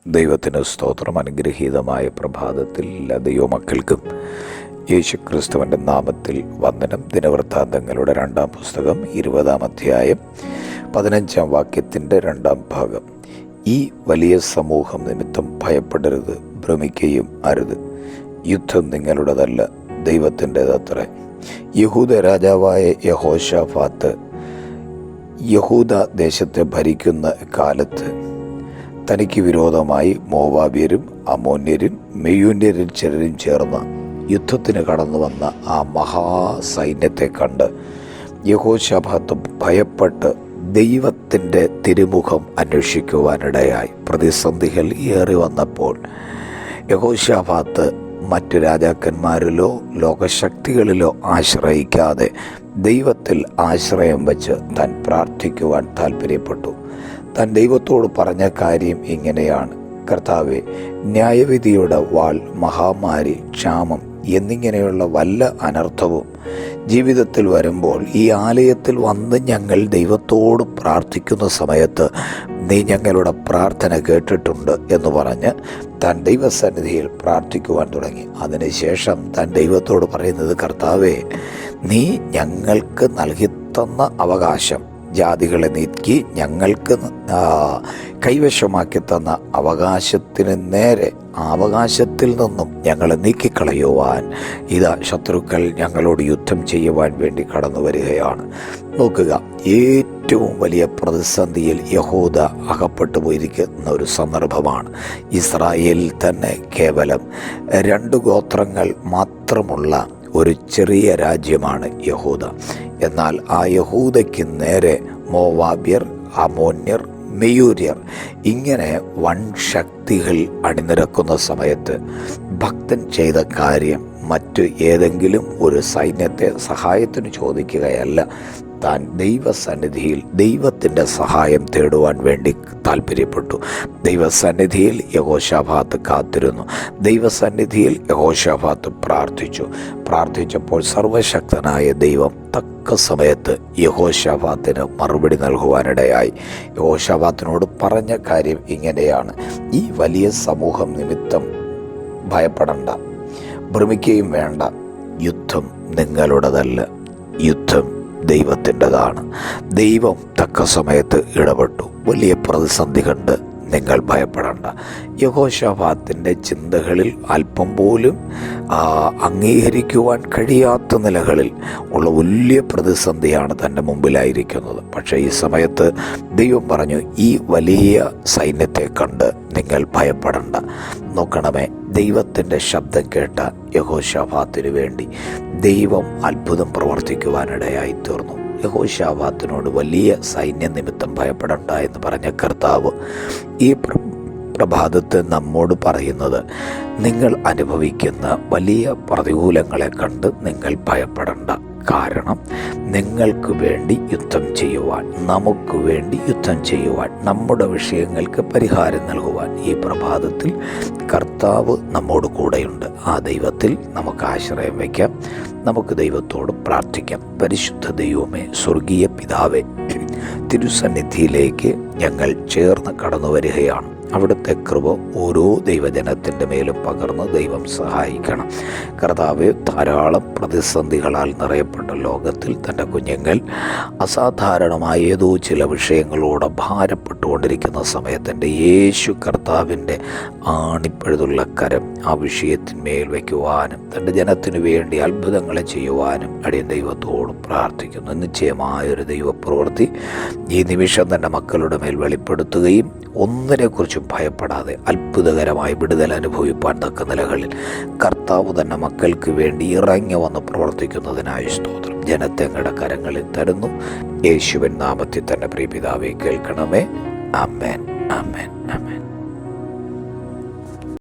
ദൈവത്തിന് സ്തോത്രം. അനുഗ്രഹീതമായ പ്രഭാതത്തിൽ എല്ലാ ദൈവമക്കൾക്കും യേശുക്രിസ്തുവിൻ്റെ നാമത്തിൽ വന്ദനം. ദിനവൃത്താന്തങ്ങളുടെ 2-ാം പുസ്തകം 20-ാം അധ്യായം 15-ാം വാക്യത്തിൻ്റെ 2-ാം ഭാഗം. ഈ വലിയ സമൂഹം നിമിത്തം ഭയപ്പെടരുത്, ഭ്രമിക്കുകയും അരുത്. യുദ്ധം നിങ്ങളുടേതല്ല, ദൈവത്തിൻ്റെതത്രേ. യഹൂദ രാജാവായ യഹോശാഫാത്ത് യഹൂദ ദേശത്തെ ഭരിക്കുന്ന കാലത്ത് തനിക്ക് വിരോധമായി മോവാബ്യരും അമ്മോന്യരും മെയ്യൂന്യരും ചിലരും ചേർന്ന് യുദ്ധത്തിന് കടന്നു വന്ന ആ മഹാസൈന്യത്തെ കണ്ട് യഹോശാഫാത്ത് ഭയപ്പെട്ട് ദൈവത്തിൻ്റെ തിരുമുഖം അന്വേഷിക്കുവാനിടയായി. പ്രതിസന്ധികൾ ഏറി വന്നപ്പോൾ യഹോശാഫാത്ത് മറ്റു രാജാക്കന്മാരിലോ ലോകശക്തികളിലോ ആശ്രയിക്കാതെ ദൈവത്തിൽ ആശ്രയം വച്ച് താൻ പ്രാർത്ഥിക്കുവാൻ താല്പര്യപ്പെട്ടു. താൻ ദൈവത്തോട് പറഞ്ഞ കാര്യം ഇങ്ങനെയാണ്: കർത്താവേ, ന്യായവിധിയുടെ വാൾ, മഹാമാരി, ക്ഷാമം എന്നിങ്ങനെയുള്ള വല്ല അനർത്ഥവും ജീവിതത്തിൽ വരുമ്പോൾ ഈ ആലയത്തിൽ വന്ന് ഞങ്ങൾ ദൈവത്തോട് പ്രാർത്ഥിക്കുന്ന സമയത്ത് നീ ഞങ്ങളുടെ പ്രാർത്ഥന കേട്ടിട്ടുണ്ട് എന്ന് പറഞ്ഞ് താൻ ദൈവസന്നിധിയിൽ പ്രാർത്ഥിക്കുവാൻ തുടങ്ങി. അതിനുശേഷം താൻ ദൈവത്തോട് പറയുന്നത്: കർത്താവേ, നീ ഞങ്ങൾക്ക് നൽകിത്തന്ന അവകാശം, ജാതികളെ നീക്കി ഞങ്ങൾക്ക് കൈവശമാക്കി തന്ന അവകാശത്തിന് നേരെ ആ അവകാശത്തിൽ നിന്നും ഞങ്ങളെ നീക്കിക്കളയുവാൻ ഇതാ ശത്രുക്കൾ ഞങ്ങളോട് യുദ്ധം ചെയ്യുവാൻ വേണ്ടി കടന്നു വരികയാണ്. നോക്കുക, ഏറ്റവും വലിയ പ്രതിസന്ധിയിൽ യഹൂദ അകപ്പെട്ടു പോയിരിക്കുന്ന ഒരു സന്ദർഭമാണ്. ഇസ്രായേലിൽ തന്നെ കേവലം 2 ഗോത്രങ്ങൾ മാത്രമുള്ള ഒരു ചെറിയ രാജ്യമാണ് യഹൂദ. എന്നാൽ ആ യഹൂദയ്ക്ക് നേരെ മോവാബ്യർ, അമ്മോന്യർ, മെയ്യൂര്യർ ഇങ്ങനെ വൻ ശക്തികൾ അണിനിരക്കുന്ന സമയത്ത് ഭക്തൻ ചെയ്ത കാര്യം മറ്റു ഏതെങ്കിലും ഒരു സൈന്യത്തെ സഹായത്തിന് ചോദിക്കുകയല്ല, താൻ ദൈവസന്നിധിയിൽ ദൈവത്തിൻ്റെ സഹായം തേടുവാൻ വേണ്ടി താല്പര്യപ്പെട്ടു. ദൈവസന്നിധിയിൽ യഹോശാഫാത്ത് കാത്തിരുന്നു. ദൈവസന്നിധിയിൽ യഹോശാഫാത്ത് പ്രാർത്ഥിച്ചപ്പോൾ സർവശക്തനായ ദൈവം തക്ക സമയത്ത് യഹോശാഫാത്തിന് മറുപടി നൽകുവാനിടയായി. യഹോശാഫാത്തിനോട് പറഞ്ഞ കാര്യം ഇങ്ങനെയാണ്: ഈ വലിയ സമൂഹം നിമിത്തം ഭയപ്പെടണ്ട, ഭ്രമിക്കുകയും വേണ്ട. യുദ്ധം നിങ്ങളുടേതല്ല, യുദ്ധം ദൈവത്തിൻ്റെതാണ്. ദൈവം തക്ക സമയത്ത് ഇടപെട്ടു. വലിയ പ്രതിസന്ധി കണ്ട് നിങ്ങൾ ഭയപ്പെടണ്ട. യഹോശാഫാത്തിൻ്റെ ചിന്തകളിൽ അല്പം പോലും അംഗീകരിക്കുവാൻ കഴിയാത്ത നിലകളിൽ ഉള്ള വലിയ പ്രതിസന്ധിയാണ് തൻ്റെ മുമ്പിലായിരിക്കുന്നത്. പക്ഷേ ഈ സമയത്ത് ദൈവം പറഞ്ഞു: ഈ വലിയ സൈന്യത്തെ കണ്ട് നിങ്ങൾ ഭയപ്പെടണ്ട. നോക്കണമേ, ദൈവത്തിൻ്റെ ശബ്ദം കേട്ട യഹോശാഫാത്തിനു വേണ്ടി ദൈവം അത്ഭുതം പ്രവർത്തിക്കുവാനിടയായി തീർന്നു. യഹോശാഫാത്തിനോട് വലിയ സൈന്യ നിമിത്തം ഭയപ്പെടണ്ട എന്ന് പറഞ്ഞ കർത്താവ് ഈ പ്രഭാതത്തെ നമ്മോട് പറയുന്നത്: നിങ്ങൾ അനുഭവിക്കുന്ന വലിയ പ്രതികൂലങ്ങളെ കണ്ട് നിങ്ങൾ ഭയപ്പെടണ്ട. കാരണം നിങ്ങൾക്ക് വേണ്ടി യുദ്ധം ചെയ്യുവാൻ, നമുക്ക് വേണ്ടി യുദ്ധം ചെയ്യുവാൻ, നമ്മുടെ വിഷയങ്ങൾക്ക് പരിഹാരം നൽകുവാൻ ഈ പ്രഭാതത്തിൽ കർത്താവ് നമ്മോട് കൂടെയുണ്ട്. ആ ദൈവത്തിൽ നമുക്ക് ആശ്രയം വയ്ക്കാം. നമുക്ക് ദൈവത്തോട് പ്രാർത്ഥിക്കാം. പരിശുദ്ധ ദൈവമേ, സ്വർഗീയ പിതാവേ, തിരുസന്നിധിയിലേക്ക് ഞങ്ങൾ ചേർന്ന് കടന്നു വരികയാണ്. അവിടുത്തെ കൃപ ഓരോ ദൈവജനത്തിൻ്റെ മേലും പകർന്ന് ദൈവം സഹായിക്കണം. കർത്താവേ, ധാരാളം പ്രതിസന്ധികളാൽ നിറയപ്പെട്ട ലോകത്തിൽ തൻ്റെ കുഞ്ഞുങ്ങൾ അസാധാരണമായ ഏതോ ചില വിഷയങ്ങളോട് ഭാരപ്പെട്ടുകൊണ്ടിരിക്കുന്ന സമയത്ത് എൻ്റെ യേശു കർത്താവിൻ്റെ ആണിപ്പഴുതുള്ള കരം ആ വിഷയത്തിന്മേൽ വയ്ക്കുവാനും തൻ്റെ ജനത്തിനു വേണ്ടി അത്ഭുതങ്ങളെ ചെയ്യുവാനും അടിയൻ ദൈവത്തോട് പ്രാർത്ഥിക്കുന്നു. നിശ്ചയമായൊരു ദൈവപ്രവൃത്തി ഈ നിമിഷം തൻ്റെ മക്കളുടെ മേൽ വെളിപ്പെടുത്തുകയും ഒന്നിനെക്കുറിച്ചും ഭയപ്പെടാതെ അത്ഭുതകരമായി വിടുതൽ അനുഭവിപ്പാൻ തക്ക നിലകളിൽ കർത്താവ് തന്നെ മക്കൾക്ക് വേണ്ടി ഇറങ്ങി വന്ന് പ്രവർത്തിക്കുന്നതിനായി സ്തോത്രം. ജനത്തെ അങ്ങയുടെ കരങ്ങളിൽ തരുന്നു. യേശുവിൻ നാമത്തിൽ തന്നെ പ്രിയ പിതാവേ, കേൾക്കണമേ. ആമേൻ, ആമേൻ, ആമേൻ.